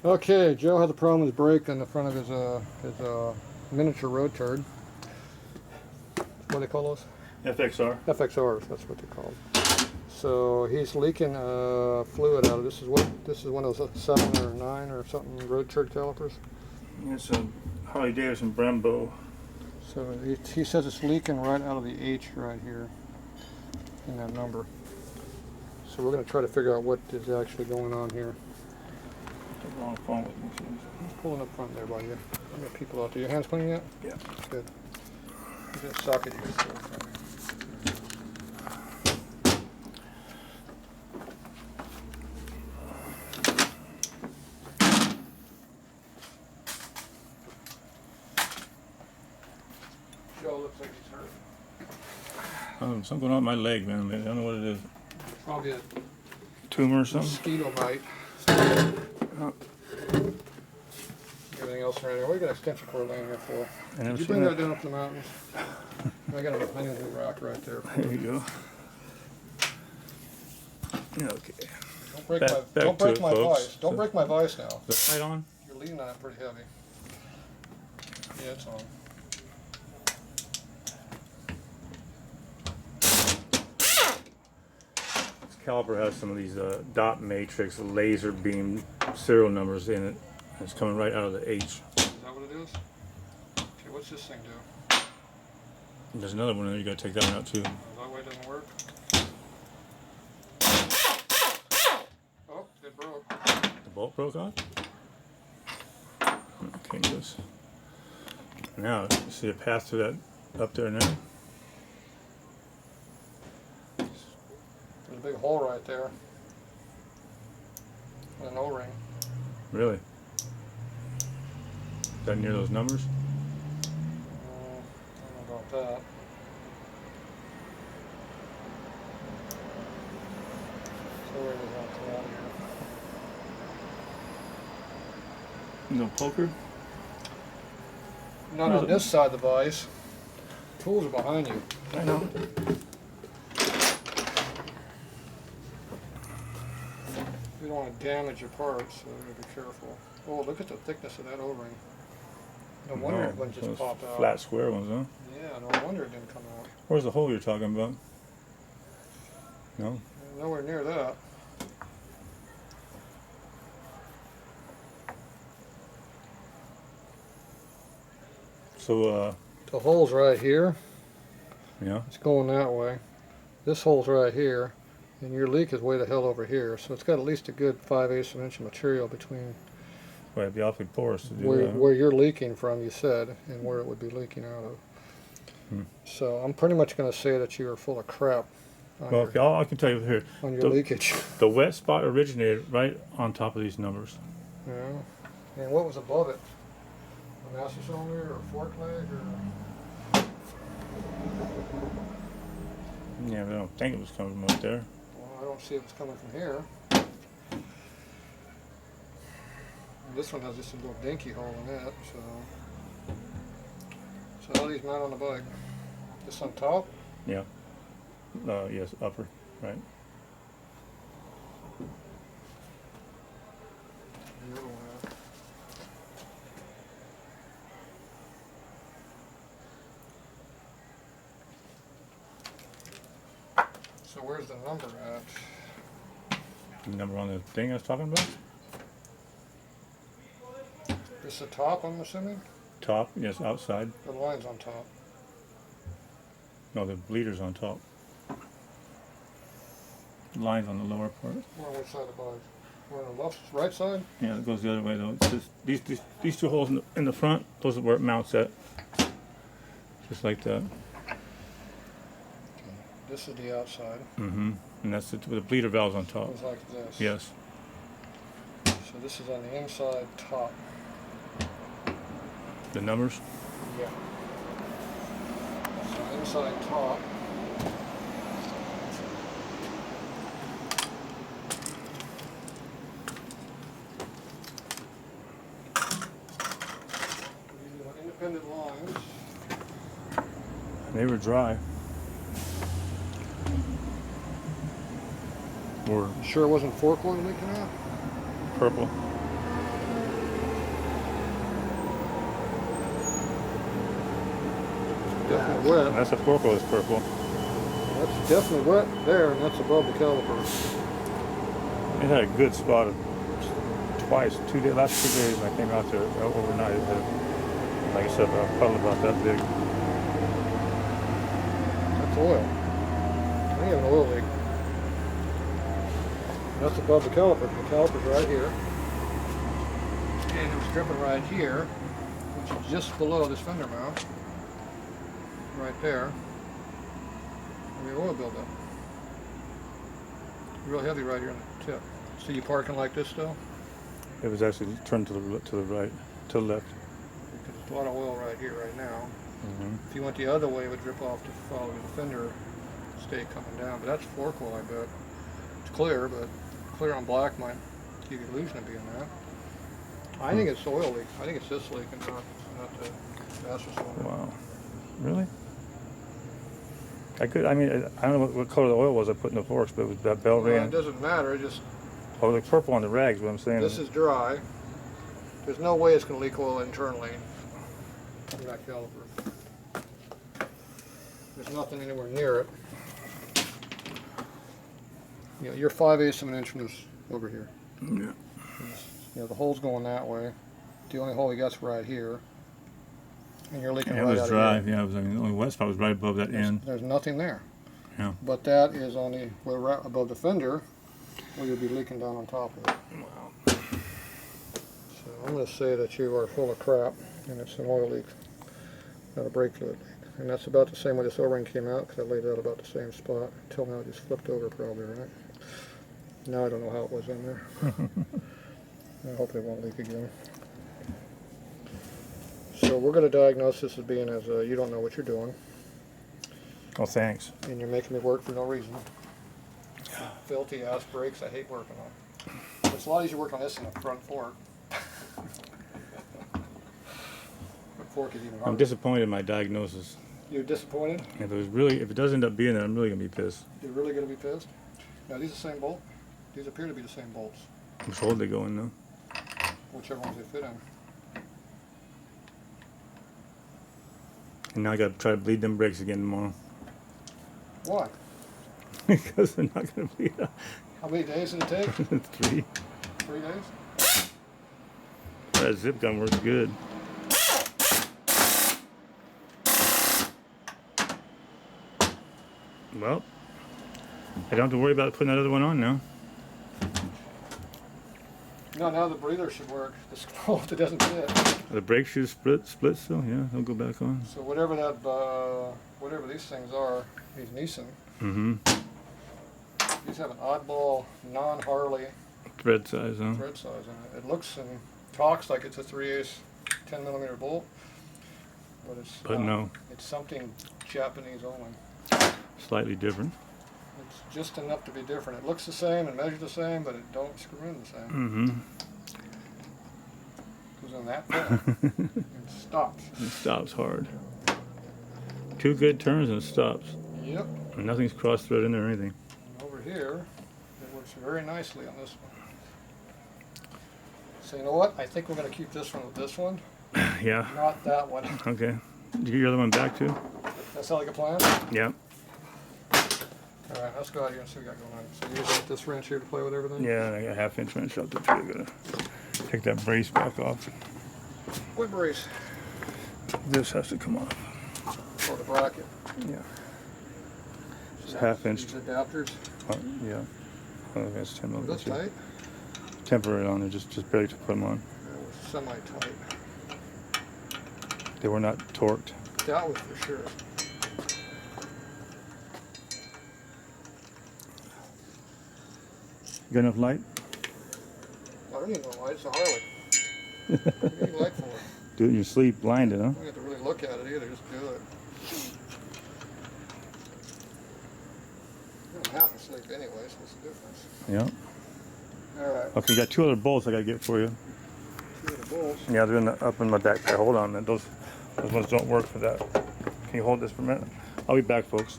Okay, Joe has a problem with his brake on the front of his miniature road turd. What do they call those? FXR. FXRs, that's what they're called. So he's leaking fluid out of this. Is one of those 7 or 9 or something road turd calipers. It's a Harley Davidson Brembo. So he says it's leaking right out of the H right here in that number. So we're going to try to figure out what is actually going on here. The wrong phone with me. Who's pulling up front there by you? I got people out there. Your hands clean yet? Yeah. Good. Is that socket you can pull from me? Joe looks like he's hurt. Something going on with my leg, man. I don't know what it is. Probably a Tumor or something? mosquito bite. Everything else around here. What do you got extension cord laying here for? Did you bring that down up the mountains? I got a new rock right there. There you go. Okay. Don't break my vise. Don't break my vise now. Is the light on? You're leaning on it pretty heavy. Yeah, it's on. This caliper has some of these dot matrix laser beam serial numbers in it. It's coming right out of the H. Is that what it is? Okay, what's this thing do? There's another one there. You got to take that one out too. That way it doesn't work. Oh, it broke. The bolt broke off? Okay, just now you see a path to that up there now. There's a big hole right there. With an O-ring. Really? Is that near those numbers? I don't know about that. So where does that come out here? No poker? Not on this side of the vise. Tools are behind you. I know. You don't want to damage your parts, so you gotta be careful. Oh, look at the thickness of that O-ring. No wonder it wouldn't just pop out. Flat square ones, huh? Yeah, no wonder it didn't come out. Where's the hole you're talking about? No? Nowhere near that. So, The hole's right here. yeah. It's going that way. This hole's right here. And your leak is way the hell over here. So it's got at least a good 5/8 of an inch of material between Well, it'd be awfully porous to do that. where you're leaking from, you said, and where it would be leaking out of. So I'm pretty much going to say that you are full of crap on, Well, okay, I can tell you here. on your leakage. The wet spot originated right on top of these numbers. Yeah. And what was above it? A master cylinder or a fork leg or? Yeah, but I don't think it was coming from up there. Well, I don't see it was coming from here. And this one has just a little dinky hole in it, so. So how do these mount on the bike? This on top? Yeah. Yes, upper, right. The other one out. So where's the number at? The number on the thing I was talking about? This the top, I'm assuming? Top, yes, outside. The line's on top. No, the bleeder's on top. The line's on the lower part. We're on which side of the bike? We're on the left, right side? Yeah, it goes the other way though. It's just, these two holes in the front, those are where it mounts at. Just like that. This is the outside. Mm-hmm. And that's the bleeder valve's on top. It's like this. Yes. So this is on the inside top. The numbers? Yeah. So inside top. These are independent lines. They were dry. Or Sure it wasn't fork oil leaking out? purple. definitely wet. That's a fork oil is purple. That's definitely wet there, and that's above the caliper. It had a good spot twice, last 2 days when I came out there overnight. It had, like I said, a puddle about that big. That's oil. I have an oil leak. That's above the caliper. The caliper's right here. And it was dripping right here, which is just below this fender mount. Right there. And the oil buildup. Real heavy right here on the tip. See you parking like this still? It was actually turned to the right, to the left. Because there's a lot of oil right here, right now. Mm-hmm. If you went the other way, it would drip off to follow the fender stay coming down. But that's fork oil, I bet. It's clear, but clear on black might give you the illusion of being that. I think it's oil leak. I think it's this leak and not the master cylinder. Wow. Really? I don't know what color the oil was I put in the forks, but it was that bell Well, ring. it doesn't matter. It just Oh, the purple on the rags, what I'm saying. this is dry. There's no way it's going to leak oil internally from that caliper. There's nothing anywhere near it. You know, you're 5/8 of an inch from this over here. Yeah. You know, the hole's going that way. The only hole you got's right here. And you're leaking It right was out dry. of here. Yeah, it was. I mean, the only wet spot was right above that end. There's nothing there. Yeah. But that is only right above the fender, where you'll be leaking down on top of it. Wow. So I'm going to say that you are full of crap, and it's an oil leak, not a brake fluid leak. And that's about the same way this O-ring came out, because I laid it out about the same spot. Until now, it just flipped over probably, right? Now I don't know how it was in there. I hope it won't leak again. So we're going to diagnose this as being as you don't know what you're doing, Oh, thanks. and you're making me work for no reason. Filthy ass brakes I hate working on. It's a lot easier to work on this than a front fork. Front fork is even harder. I'm disappointed in my diagnosis. You're disappointed? If it does end up being that, I'm really gonna be pissed. You're really going to be pissed? Now these are the same bolt? These appear to be the same bolts. Which hole they go in though? Whichever ones they fit in. And now I gotta try to bleed them brakes again tomorrow. Why? Because they're not gonna bleed out. How many days did it take? 3. 3 days? That zip gun works good. Well, I don't have to worry about putting that other one on now. No, now the breather should work. This bolt, it doesn't fit. The brake shoes split still? Yeah, they'll go back on. So whatever that, whatever these things are, these Nissan, Mm-hmm. these have an oddball, non-Harley Thread size, huh? thread size in it. It looks and talks like it's a 3/8 10mm bolt, but it's But not. no, It's something Japanese only. slightly different. It's just enough to be different. It looks the same and measures the same, but it don't screw in the same. Mm-hmm. Goes in that thin. It stops. It stops hard. 2 good turns and it stops. Yep. And nothing's cross-thread in there or anything. And over here, it works very nicely on this one. So you know what? I think we're going to keep this one with this one, Yeah. not that one. Okay. Did you get your other one back too? That sound like a plan? Yeah. All right, let's go out here and see what we got going on. So you use this wrench here to play with everything? Yeah, I got a 1/2 inch wrench out there too. I gotta take that brace back off. What brace? This has to come off. Oh, the bracket. Yeah. It's 1/2 inch. These adapters. Yeah. Oh, that's 10 Are those millimeters. tight? Temporary on there, just barely to put them on. That was semi-tight. They were not torqued. That was for sure. Got enough light? I don't need no light. It's a Harley. What do you need light for? Do it in your sleep, blinded, huh? You don't have to really look at it either. Just do it. You don't have to sleep anyway, so what's the difference? Yeah. All right. Okay, you got 2 other bolts I gotta get for you. 2 of the bolts. Yeah, they're up in my backpack. Hold on, man. Those ones don't work for that. Can you hold this for a minute? I'll be back, folks.